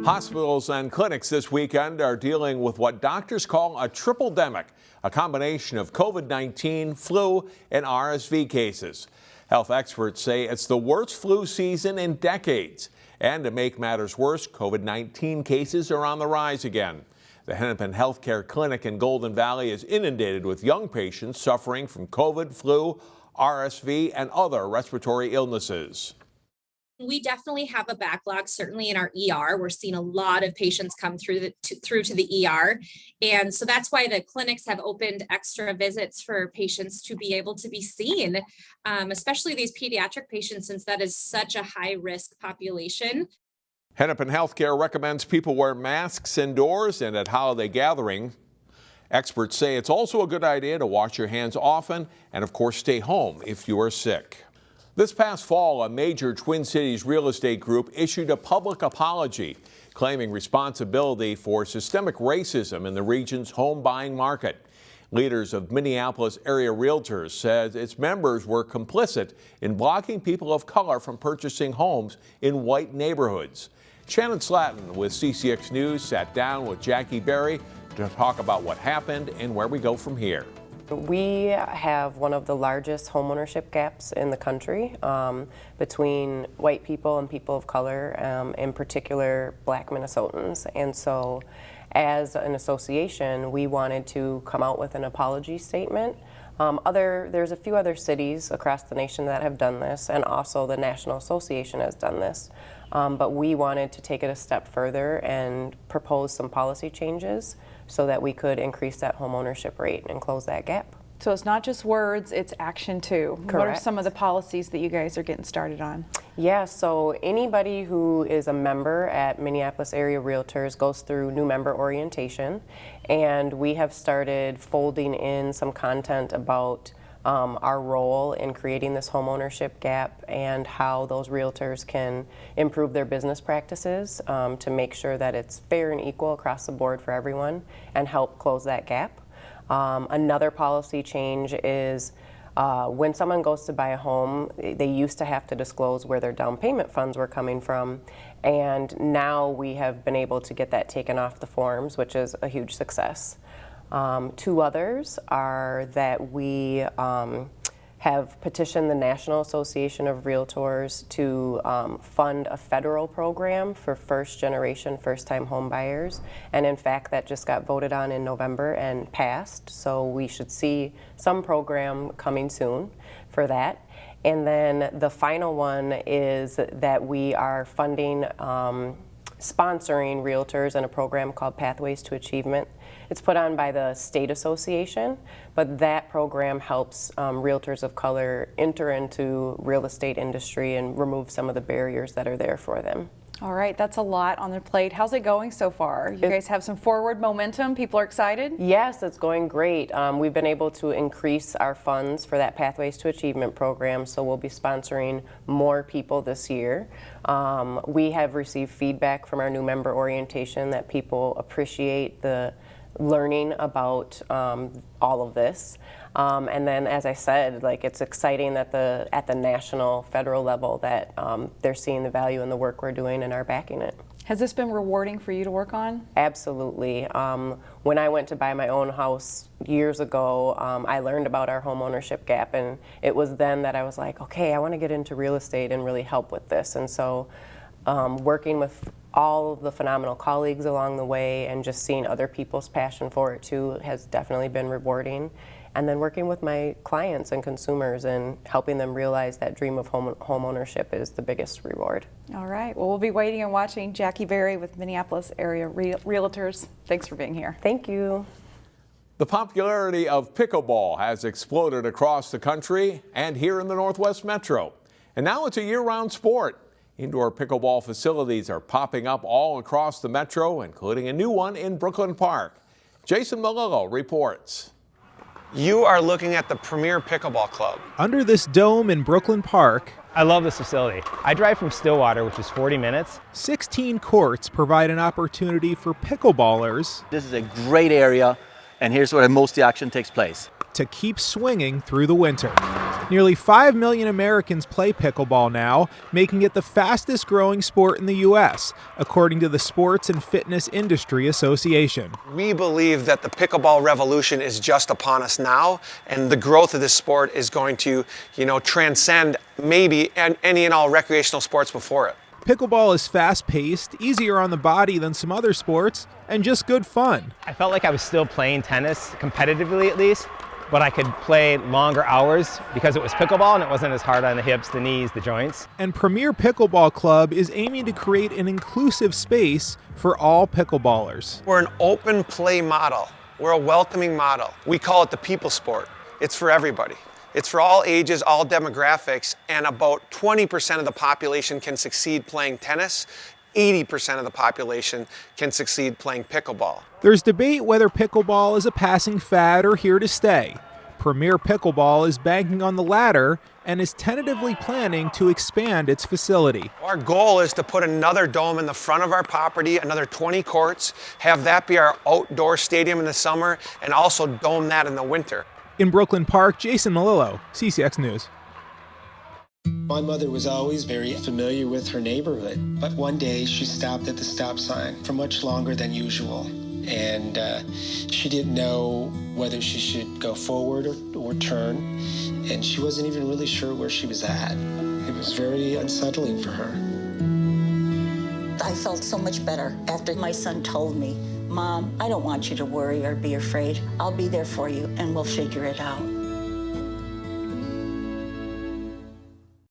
Hospitals and clinics this weekend are dealing with what doctors call a tripledemic, a combination of COVID-19, flu, and RSV cases. Health experts say it's the worst flu season in decades. And to make matters worse, COVID-19 cases are on the rise again. The Hennepin Healthcare Clinic in Golden Valley is inundated with young patients suffering from COVID, flu, RSV, and other respiratory illnesses. We definitely have a backlog, certainly in our ER. We're seeing a lot of patients come through to the ER. And so that's why the clinics have opened extra visits for patients to be able to be seen, especially these pediatric patients, since that is such a high risk population. Hennepin Healthcare recommends people wear masks indoors and at holiday gatherings. Experts say it's also a good idea to wash your hands often and, of course, stay home if you are sick. This past fall, a major Twin Cities real estate group issued a public apology, claiming responsibility for systemic racism in the region's home buying market. Leaders of Minneapolis area Realtors said its members were complicit in blocking people of color from purchasing homes in white neighborhoods. Shannon Slatton with CCX News sat down with Jackie Berry to talk about what happened and where we go from here. We have one of the largest homeownership gaps in the country between white people and people of color, in particular Black Minnesotans. And so as an association, we wanted to come out with an apology statement. There's a few other cities across the nation that have done this, and also the National Association has done this. But we wanted to take it a step further and propose some policy changes so that we could increase that home ownership rate and close that gap. So it's not just words, it's action too. Correct. What are some of the policies that you guys are getting started on? Yeah, so anybody who is a member at Minneapolis area Realtors goes through new member orientation, and we have started folding in some content about our role in creating this homeownership gap and how those realtors can improve their business practices to make sure that it's fair and equal across the board for everyone and help close that gap. Another policy change is when someone goes to buy a home, they used to have to disclose where their down payment funds were coming from, and now we have been able to get that taken off the forms, which is a huge success. Two others are that we have petitioned the National Association of Realtors to fund a federal program for first-generation, first-time home buyers. And in fact, that just got voted on in November and passed. So we should see some program coming soon for that. And then the final one is that we are funding sponsoring realtors in a program called Pathways to Achievement. It's put on by the state association, but that program helps realtors of color enter into real estate industry and remove some of the barriers that are there for them. All right, that's a lot on their plate. How's it going so far? You guys have some forward momentum? People are excited? Yes, it's going great. We've been able to increase our funds for that Pathways to Achievement program, so we'll be sponsoring more people this year. We have received feedback from our new member orientation that people appreciate the learning about all of this. And then, as I said, it's exciting that at the national, federal level that they're seeing the value in the work we're doing and are backing it. Has this been rewarding for you to work on? Absolutely. When I went to buy my own house years ago, I learned about our home ownership gap, and it was then that I was like, okay, I want to get into real estate and really help with this. And so working with all of the phenomenal colleagues along the way and just seeing other people's passion for it too has definitely been rewarding. And then working with my clients and consumers and helping them realize that dream of home ownership is the biggest reward. All right, well, we'll be waiting and watching. Jackie Berry with Minneapolis area Realtors. Thanks for being here. Thank you. The popularity of pickleball has exploded across the country and here in the Northwest Metro. And now it's a year-round sport. Indoor pickleball facilities are popping up all across the metro, including a new one in Brooklyn Park. Jason Malillo reports. You are looking at the premier pickleball club. Under this dome in Brooklyn Park, I love this facility. I drive from Stillwater, which is 40 minutes. 16 courts provide an opportunity for pickleballers. This is a great area, and here's where most of the action takes place. To keep swinging through the winter. Nearly 5 million Americans play pickleball now, making it the fastest growing sport in the U.S., according to the Sports and Fitness Industry Association. We believe that the pickleball revolution is just upon us now, and the growth of this sport is going to, transcend maybe any and all recreational sports before it. Pickleball is fast-paced, easier on the body than some other sports, and just good fun. I felt like I was still playing tennis, competitively at least, but I could play longer hours because it was pickleball and it wasn't as hard on the hips, the knees, the joints. And Premier Pickleball Club is aiming to create an inclusive space for all pickleballers. We're an open play model. We're a welcoming model. We call it the people sport. It's for everybody. It's for all ages, all demographics, and about 20% of the population can succeed playing tennis. 80% of the population can succeed playing pickleball. There's debate whether pickleball is a passing fad or here to stay. Premier Pickleball is banking on the latter and is tentatively planning to expand its facility. Our goal is to put another dome in the front of our property, another 20 courts, have that be our outdoor stadium in the summer, and also dome that in the winter. In Brooklyn Park, Jason Malillo, CCX News. My mother was always very familiar with her neighborhood, but one day she stopped at the stop sign for much longer than usual, and she didn't know whether she should go forward or turn, and she wasn't even really sure where she was at. It was very unsettling for her. I felt so much better after my son told me, "Mom, I don't want you to worry or be afraid. I'll be there for you and we'll figure it out."